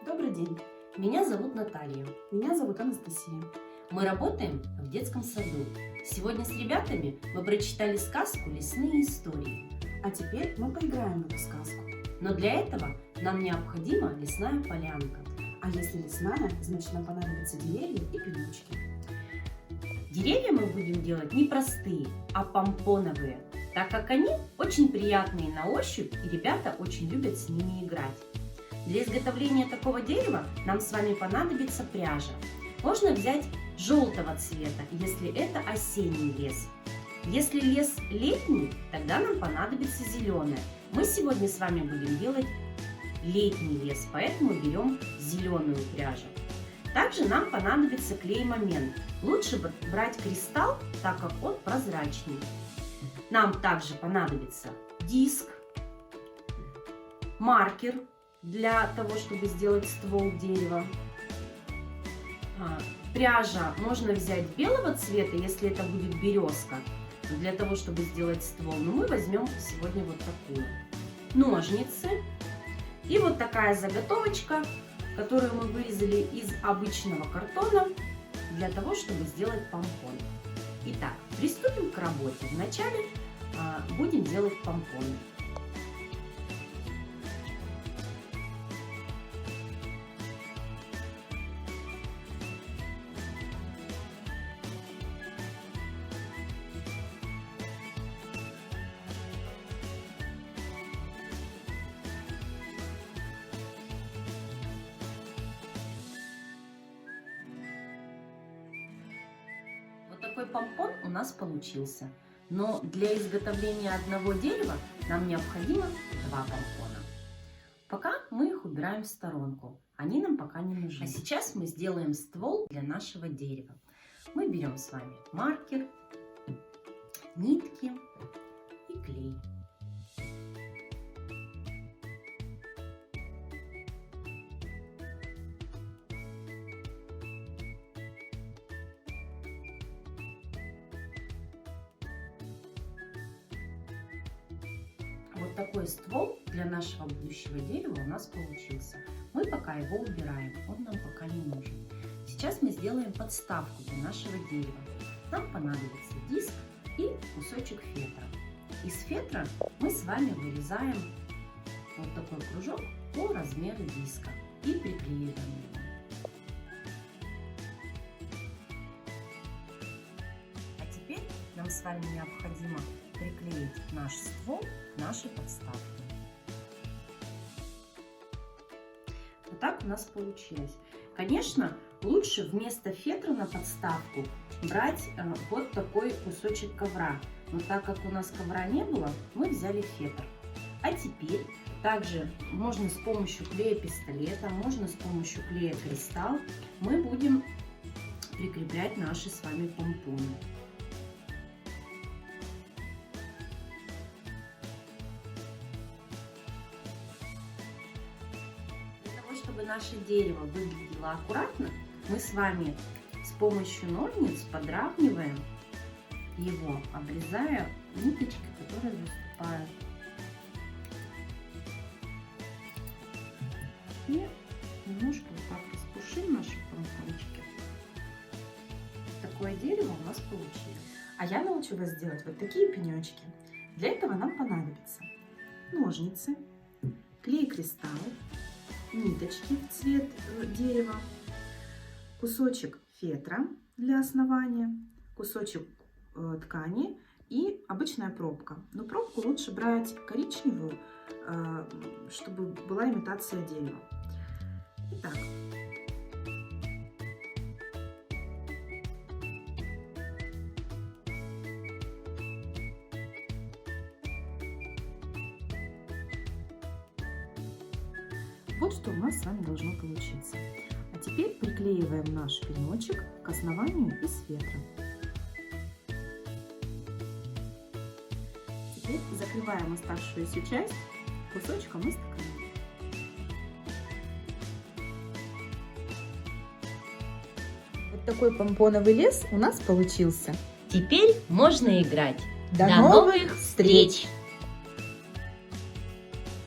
Добрый день, меня зовут Наталья. Меня зовут Анастасия. Мы работаем в детском саду. Сегодня с ребятами мы прочитали сказку «Лесные истории». А теперь мы поиграем в эту сказку. Но для этого нам необходима лесная полянка. А если лесная, значит нам понадобятся деревья и пенечки. Деревья мы будем делать не простые, а помпоновые, так как они очень приятные на ощупь и ребята очень любят с ними играть. Для изготовления такого дерева нам с вами понадобится пряжа. Можно взять желтого цвета, если это осенний лес. Если лес летний, тогда нам понадобится зеленая. Мы сегодня с вами будем делать летний лес, поэтому берем зеленую пряжу. Также нам понадобится клей-момент. Лучше брать кристалл, так как он прозрачный. Нам также понадобится диск, маркер для того, чтобы сделать ствол дерева. Пряжа можно взять белого цвета, если это будет березка, для того, чтобы сделать ствол. Но мы возьмем сегодня вот такую. Ножницы и вот такая заготовочка, которую мы вырезали из обычного картона, для того, чтобы сделать помпон. Итак, приступим к работе. Вначале будем делать помпоны. Вот такой помпон у нас получился. Но для изготовления одного дерева нам необходимо два помпона. Пока мы их убираем в сторонку. Они нам пока не нужны. А сейчас мы сделаем ствол для нашего дерева. Мы берем с вами маркер, нитки и клей. Вот такой ствол для нашего будущего дерева у нас получился. Мы пока его убираем, он нам пока не нужен. Сейчас мы сделаем подставку для нашего дерева. Нам понадобится диск и кусочек фетра. Из фетра мы с вами вырезаем вот такой кружок по размеру диска и приклеиваем его. А теперь нам с вами необходимо приклеить наш ствол к нашей подставке. Вот так у нас получилось. Конечно, лучше вместо фетра на подставку брать вот такой кусочек ковра. Но так как у нас ковра не было, мы взяли фетр. А теперь также можно с помощью клея пистолета, можно с помощью клея кристалл мы будем прикреплять наши с вами помпоны. Чтобы наше дерево выглядело аккуратно, мы с вами с помощью ножниц подравниваем его, обрезая ниточки, которые выступают. И немножко вот так распушим наши помпончики. Такое дерево у нас получилось. А я научу вас делать вот такие пенечки. Для этого нам понадобятся ножницы, клей-кристалл, ниточки в цвет дерева, кусочек фетра для основания, кусочек ткани и обычная пробка. Но пробку лучше брать коричневую, чтобы была имитация дерева. Итак, вот что у нас с вами должно получиться. А теперь приклеиваем наш пенечек к основанию из фетра. Теперь закрываем оставшуюся часть кусочком из ткани. Вот такой помпоновый лес у нас получился. Теперь можно играть. До новых встреч!